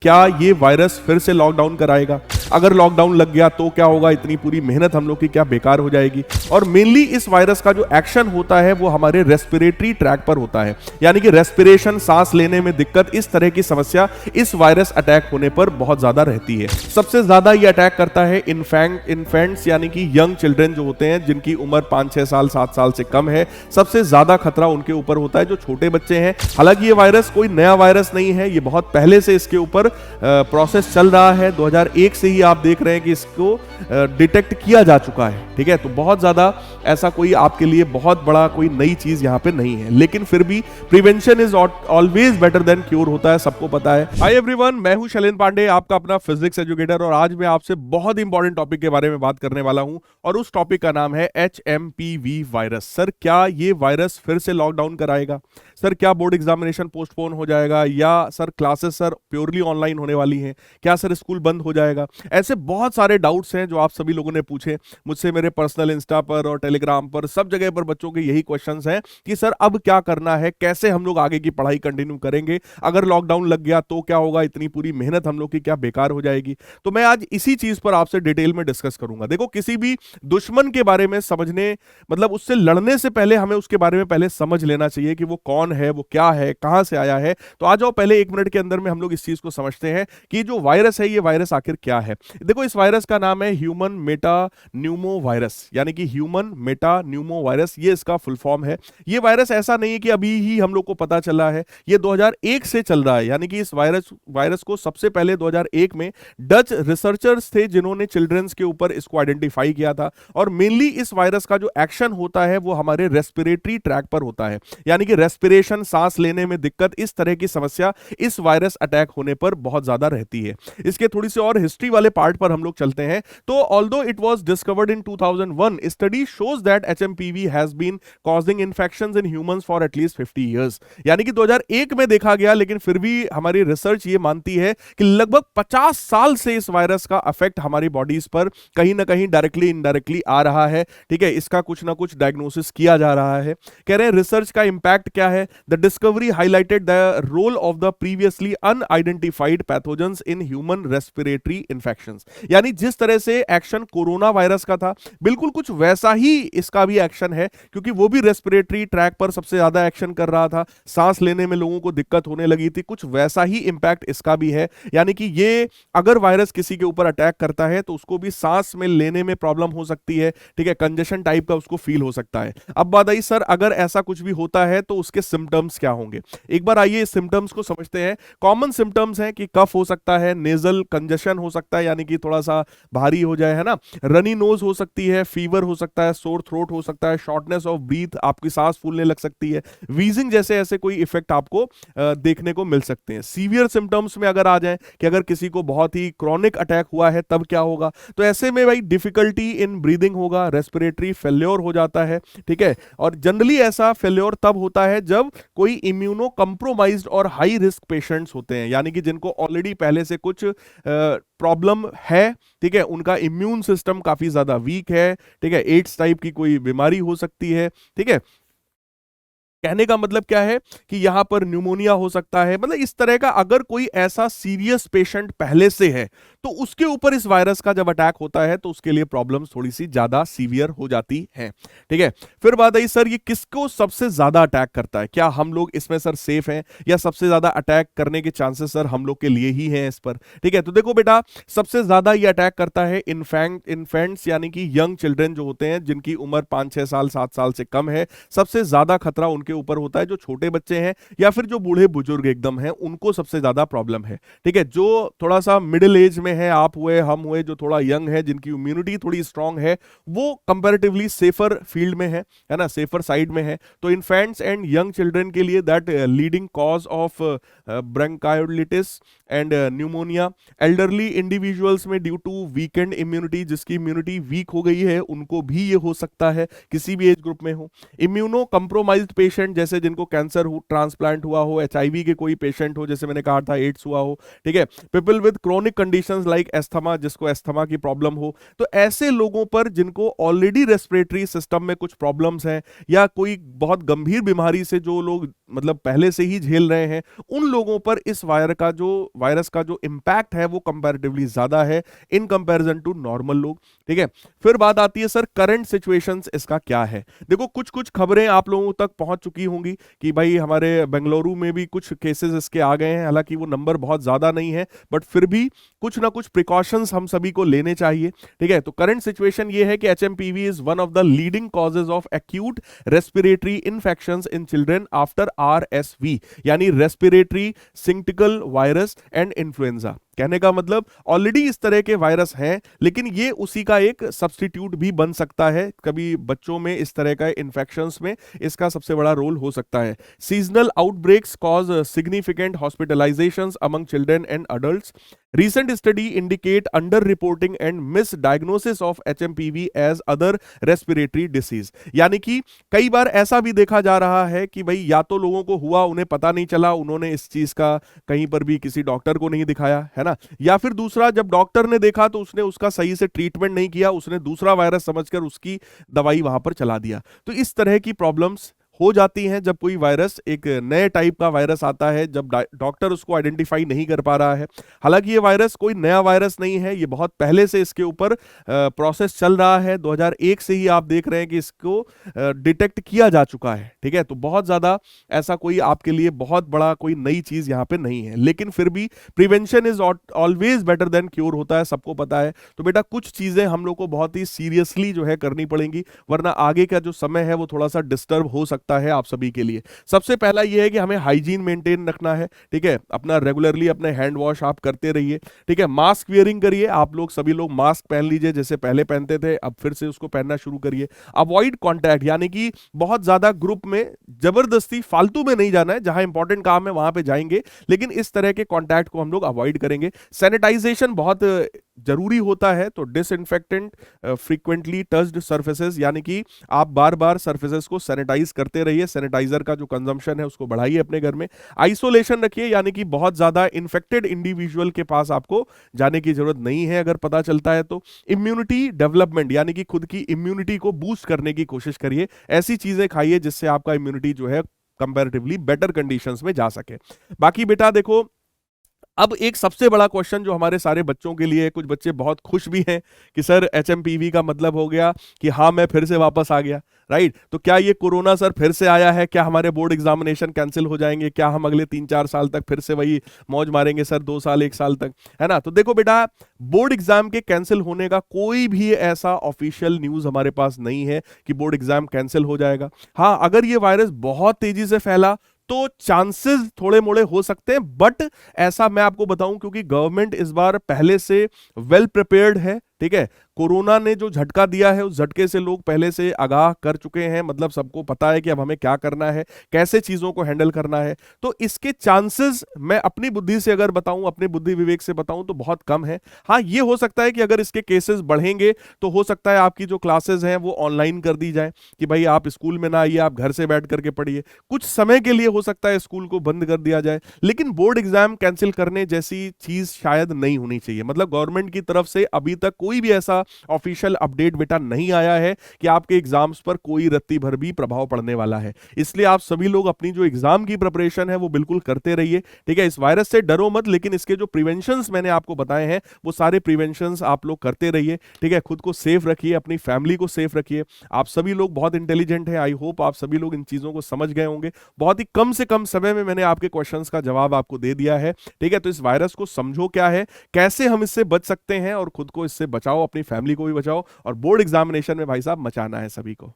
क्या ये वायरस फिर से लॉकडाउन कराएगा? अगर लॉकडाउन लग गया तो क्या होगा? इतनी पूरी मेहनत हम लोग की क्या बेकार हो जाएगी? और मेनली इस वायरस का जो एक्शन होता है वो हमारे रेस्पिरेटरी ट्रैक पर होता है, यानी कि रेस्पिरेशन, सांस लेने में दिक्कत, इस तरह की समस्या इस वायरस अटैक होने पर बहुत ज्यादा रहती है। सबसे ज्यादा ये अटैक करता है इन्फेंट्स यानी कि यंग चिल्ड्रन जो होते हैं, जिनकी उम्र 5-6 साल 7 साल से कम है। सबसे ज्यादा खतरा उनके ऊपर होता है जो छोटे बच्चे हैं। हालांकि ये वायरस कोई नया वायरस नहीं है, ये बहुत पहले से इसके ऊपर प्रोसेस चल रहा है। 2001 से ही आप देख रहे हैं कि इसको डिटेक्ट किया जा चुका है। ठीक है, तो बहुत ज्यादा ऐसा कोई आपके लिए बहुत बड़ा कोई नई चीज यहां पे नहीं है, लेकिन फिर भी prevention is always better than cure होता है, सबको पता है। हाय एवरीवन, मैं हूं शैलेंद्र पांडे, आपका अपना फिजिक्स एजुकेटर, और आज मैं आपसे बहुत इंपॉर्टेंट टॉपिक के बारे में बात करने वाला हूं, और उस टॉपिक का नाम है HMPV वायरस। सर, क्या ये वायरस फिर से लॉकडाउन कराएगा? सर, क्या बोर्ड एग्जामिनेशन पोस्टपोन हो जाएगा? या sir classes sir purely online होने वाली हैं? क्या सर स्कूल बंद हो जाएगा? ऐसे बहुत सारे डाउट्स हैं जो आप सभी लोगों ने पूछे मुझसे, मेरे पर्सनल इंस्टा पर और टेलीग्राम पर, सब जगह पर बच्चों के यही क्वेश्चंस हैं कि सर अब क्या करना है, कैसे हम लोग आगे की पढ़ाई कंटिन्यू करेंगे, अगर लॉकडाउन लग गया तो क्या होगा, इतनी पूरी मेहनत हम लोग की क्या बेकार हो जाएगी? तो मैं आज इसी चीज पर आपसे डिटेल में डिस्कस करूंगा। देखो, किसी भी दुश्मन के बारे में समझने, मतलब उससे लड़ने से पहले हमें उसके बारे में पहले समझ लेना चाहिए कि वो कौन है, वो क्या है, कहां से आया है। तो आ जाओ, पहले 1 मिनट के अंदर में हम लोग इस चीज को समझते हैं कि जो वायरस है, ये वायरस आखिर क्या है। देखो, इस वायरस का नाम है ह्यूमन मेटा न्यूमो वायरस, यानी कि ह्यूमन मेटा न्यूमो वायरस, ये इसका फुल फॉर्म है। ये वायरस ऐसा नहीं है कि अभी ही हम लोग को पता चला है, ये 2001 से चल रहा है। यानी कि इस वायरस को सबसे पहले 2001 में डच रिसर्चर्स थे जिन्होंने चिल्ड्रंस के ऊपर इसको आइडेंटिफाई किया था। और मेनली इस वायरस का जो एक्शन होता है वो हमारे रेस्पिरेटरी ट्रैक पर होता है, यानी कि रेस्पिरेशन, सांस लेने में दिक्कत, इस तरह की समस्या इस वायरस अटैक होने पर बहुत ज्यादा रहती है। इसके थोड़ी सी और हिस्ट्री वाले पार्ट पर हम लोग चलते हैं। तो although it was discovered in 2001, study shows that HMPV has been causing infections in humans for at least 50 years. यानी कि 2001 में देखा गया, लेकिन फिर भी हमारी रिसर्च ये मानती है कि लगभग 50 साल से इस वायरस का इफेक्ट हमारी बॉडीज पर कहीं ना कहीं डायरेक्टली इनडायरेक्टली आ रहा है। ठीक है, इसका कुछ ना कुछ डायग्नोसिस किया जा रहा है। कह रहे हैं रिसर्च का इंपैक्ट क्या है? The discovery highlighted the role of the previously unidentified pathogens in human respiratory infections. यानी जिस तरह से एक्शन कोरोना वायरस का था, बिल्कुल कुछ वैसा ही इसका भी एक्शन है, क्योंकि वो भी रेस्पिरेटरी ट्रैक पर सबसे ज्यादा एक्शन कर रहा था, सांस लेने में लोगों को दिक्कत होने लगी थी। कुछ वैसा ही इंपैक्ट इसका भी है। यानी कि ये अगर वायरस किसी के ऊपर अटैक करता है तो उसको भी सांस में लेने में प्रॉब्लम हो सकती है। ठीक है, कंजेशन टाइप का उसको फील हो सकता है। अब बात आई, सर अगर ऐसा कुछ भी होता है तो उसके सिम्टम्स क्या होंगे? एक बार आइए इस सिम्टम्स को समझते हैं। कॉमन सिम्टम्स हैं कि कफ हो सकता है, नेजल कंजेशन हो सकता है, यानी कि थोड़ा सा भारी हो जाए, है ना, रनी नोज हो सकती है, फीवर हो सकता है, सोर थ्रोट हो सकता है, शॉर्टनेस ऑफ ब्रीथ, आपकी सांस फूलने लग सकती है, वीजिंग जैसे ऐसे कोई इफेक्ट आपको देखने को मिल सकते हैं। सीवियर सिम्टम्स में अगर आ जाए कि अगर किसी को बहुत ही क्रॉनिक अटैक हुआ है तब क्या होगा, तो ऐसे में भाई डिफिकल्टी इन ब्रीदिंग होगा, रेस्पिरेटरी फेल्योर हो जाता है। ठीक है, और जनरली ऐसा फेल्योर तब होता है जब कोई इम्यूनो कंप्रोमाइज्ड और हाई रिस्क पेशेंट्स होते हैं, यानी कि जिनको ऑलरेडी पहले से कुछ प्रॉब्लम है। ठीक है, उनका इम्यून सिस्टम काफी ज्यादा वीक है। ठीक है, एड्स टाइप की कोई बीमारी हो सकती है। ठीक है, कहने का मतलब क्या है कि यहां पर न्यूमोनिया हो सकता है, मतलब इस तरह का अगर कोई ऐसा सीरियस पेशेंट पहले से है तो उसके ऊपर इस वायरस का जब अटैक होता है तो उसके लिए प्रॉब्लम्स थोड़ी सी ज्यादा सीवियर हो जाती हैं। ठीक है, फिर बात आई, सर ये किसको सबसे ज्यादा अटैक करता है? क्या हम लोग इसमें सर सेफ हैं, या सबसे ज्यादा अटैक करने के चांसेस सर हम लोग के लिए ही हैं इस पर? ठीक है, तो देखो बेटा, सबसे ज्यादा ये अटैक करता है इन्फेंट्स यानी कि यंग चिल्ड्रन जो होते हैं, जिनकी उम्र 5-6 साल 7 साल से कम है। सबसे ज्यादा खतरा उनके ऊपर होता है जो छोटे बच्चे हैं, या फिर जो बूढ़े बुजुर्ग एकदम हैं, उनको सबसे ज्यादा प्रॉब्लम है। ठीक है, जो थोड़ा सा मिडिल एज में है, आप हुए, हम हुए, जो थोड़ा यंग है, जिनकी इम्यूनिटी थोड़ी स्ट्रांग है, वो कंपैरेटिवली सेफर फील्ड में है ना, सेफर साइड में है। तो इन्फेंट्स एंड यंग चिल्ड्रन के लिए that leading cause of bronchitis and pneumonia. Elderly individuals में ड्यू टू वीकेंड इम्यूनिटी, जिसकी इम्यूनिटी वीक हो गई है, उनको भी ये हो सकता है, किसी भी एज ग्रुप में हो। इम्यूनो कंप्रोमाइज्ड पेशेंट, जैसे जिनको कैंसर हो, ट्रांसप्लांट हुआ हो, HIV के कोई पेशेंट हो, जैसे मैंने कहा था एड्स हुआ हो। ठीक है, people with chronic conditions situations like asthma, जिसको एस्थमा की प्रॉब्लम हो, तो ऐसे लोगों पर जिनको ऑलरेडी रेस्पिरेटरी सिस्टम में कुछ प्रॉब्लम्स हैं या कोई बहुत गंभीर बीमारी से जो लोग मतलब पहले से ही झेल रहे हैं, उन लोगों पर इस वायरस का जो इंपैक्ट है वो कंपैरेटिवली ज्यादा है इन कंपैरिजन टू नॉर्मल लोग। ठीक है, फिर बात आती है सर करंट सिचुएशंस इसका क्या है। देखो कुछ कुछ खबरें आप लोगों तक पहुंच चुकी होंगी कि भाई हमारे बेंगलुरु में भी कुछ केसेस इसके आ गए हैं, हालांकि वो नंबर बहुत ज्यादा नहीं है, बट फिर भी कुछ ना कुछ प्रिकॉशंस हम सभी को लेने चाहिए। ठीक है, तो करंट सिचुएशन ये है कि HMPV is one of the leading causes of acute respiratory infections in children after RSV, यानी रेस्पिरेटरी सिंक्टिकल वायरस एंड इन्फ्लुएंजा। कहने का मतलब ऑलरेडी इस तरह के वायरस हैं, लेकिन ये उसी का एक सब्स्टिट्यूट भी बन सकता है। कभी बच्चों में इस तरह का इन्फेक्शंस में इसका सबसे बड़ा रोल हो सकता है। Seasonal outbreaks cause significant hospitalisations among children and adults. Recent study indicate under-reporting and misdiagnosis of HMPV as other respiratory disease। यानी कि कई बार ऐसा भी देखा जा रहा है कि भाई या तो लोगों को हुआ, उन्हें पता नहीं चला, उन्होंने इस चीज का कहीं पर भी किसी डॉक्टर को नहीं दिखाया, है ना, या फिर दूसरा जब डॉक्टर ने देखा तो उसने उसका सही से ट्रीटमेंट नहीं किया, उसने दूसरा वायरस समझकर उसकी दवाई वहां पर चला दिया। तो इस तरह की प्रॉब्लम्स हो जाती हैं जब कोई वायरस, एक नए टाइप का वायरस आता है, जब डॉक्टर उसको आइडेंटिफाई नहीं कर पा रहा है। हालांकि ये वायरस कोई नया वायरस नहीं है, ये बहुत पहले से इसके ऊपर प्रोसेस चल रहा है। 2001 से ही आप देख रहे हैं कि इसको डिटेक्ट किया जा चुका है। ठीक है, तो बहुत ज्यादा ऐसा कोई आपके लिए बहुत बड़ा कोई नई चीज यहाँ पे नहीं है, लेकिन फिर भी prevention is always better than cure होता है, सबको पता है। तो बेटा कुछ चीजें हम लोग को बहुत ही सीरियसली जो है करनी पड़ेंगी, वरना आगे का जो समय है वो थोड़ा सा डिस्टर्ब हो सकता है आप सभी के लिए। सबसे पहला यह है कि हमें हाइजीन मेंटेन रखना है। ठीक है, अपना रेगुलरली अपने हैंड वॉश आप करते रहिए। ठीक है, मास्क वियरिंग करिए, आप लोग सभी लोग मास्क पहन लीजिए, जैसे पहले पहनते थे अब फिर से उसको पहनना शुरू करिए। अवॉइड कॉन्टैक्ट, यानी कि बहुत ज्यादा ग्रुप में जबरदस्ती फालतू में नहीं जाना है, जहां इंपॉर्टेंट काम है वहां पे जाएंगे, लेकिन इस तरह के कॉन्टैक्ट को हम लोग अवॉइड करेंगे। सैनिटाइजेशन बहुत जरूरी होता है, तो डिसइंफेक्टेंट फ्रीक्वेंटली टच्ड सर्फेसेस, यानी कि आप बार बार सर्फेसेस को सैनिटाइज करते रहिए। सैनिटाइजर का जो कंजम्पशन है उसको बढ़ाइए अपने घर में। आइसोलेशन रखिए, यानी कि बहुत ज्यादा इन्फेक्टेड इंडिविजुअल के पास आपको जाने की जरूरत नहीं है अगर पता चलता है तो। इम्यूनिटी डेवलपमेंट, यानी कि खुद की इम्यूनिटी को बूस्ट करने की कोशिश करिए। ऐसी चीजें खाइए जिससे आपका इम्यूनिटी जो है कंपैरेटिवली बेटर कंडीशंस में जा सके। बाकी बेटा देखो, अब एक सबसे बड़ा क्वेश्चन जो हमारे सारे बच्चों के लिए, कुछ बच्चे बहुत खुश भी हैं कि सर एचएमपीवी का मतलब हो गया कि हाँ मैं फिर से वापस आ गया, राइट। तो क्या ये कोरोना सर फिर से आया है, क्या हमारे बोर्ड एग्जामिनेशन कैंसिल हो जाएंगे, क्या हम अगले 3-4 साल तक फिर से वही मौज मारेंगे सर, 2 साल 1 साल तक, है ना। तो देखो बेटा, बोर्ड एग्जाम के कैंसिल होने का कोई भी ऐसा ऑफिशियल न्यूज हमारे पास नहीं है कि बोर्ड एग्जाम कैंसिल हो जाएगा। हाँ, अगर ये वायरस बहुत तेजी से फैला तो चांसेस थोड़े मोड़े हो सकते हैं, बट ऐसा मैं आपको बताऊं क्योंकि गवर्नमेंट इस बार पहले से वेल प्रिपेयर्ड है। ठीक है, कोरोना ने जो झटका दिया है उस झटके से लोग पहले से आगाह कर चुके हैं, मतलब सबको पता है कि अब हमें क्या करना है, कैसे चीजों को हैंडल करना है। तो इसके चांसेस मैं अपनी बुद्धि से अगर बताऊं, अपने बुद्धि विवेक से बताऊं तो बहुत कम है। हाँ, ये हो सकता है कि अगर इसके केसेस बढ़ेंगे तो हो सकता है आपकी जो क्लासेस हैं वो ऑनलाइन कर दी जाए, कि भाई आप स्कूल में ना आइए, आप घर से बैठ करके पढ़िए। कुछ समय के लिए हो सकता है स्कूल को बंद कर दिया जाए, लेकिन बोर्ड एग्जाम कैंसिल करने जैसी चीज शायद नहीं होनी चाहिए। मतलब गवर्नमेंट की तरफ से अभी तक कोई भी ऐसा ऑफिशियल अपडेट बेटा नहीं आया है कि आपके एग्जाम्स पर कोई रत्ती भर भी प्रभाव पड़ने वाला है। इसलिए आप सभी लोग अपनी जो एग्जाम की प्रिपरेशन है वो बिल्कुल करते रहिए। ठीक है, इस वायरस से डरो मत, लेकिन इसके जो प्रिवेंशंस मैंने आपको बताए हैं वो सारे प्रिवेंशंस आप लोग करते रहिए। ठीक है, खुद को सेफ रखिए, अपनी फैमिली को सेफ रखिए। आप सभी लोग बहुत इंटेलिजेंट हैं, आई होप आप सभी लोग इन चीजों को समझ गए होंगे। बहुत ही कम से कम समय में मैंने आपके क्वेश्चंस का जवाब आपको दे दिया है। ठीक है, तो इस वायरस को समझो क्या है, कैसे हम इससे बच सकते हैं, और खुद को इससे बचाओ, अपनी फैमिली को भी बचाओ, और बोर्ड एग्जामिनेशन में भाई साहब मचाना है सभी को।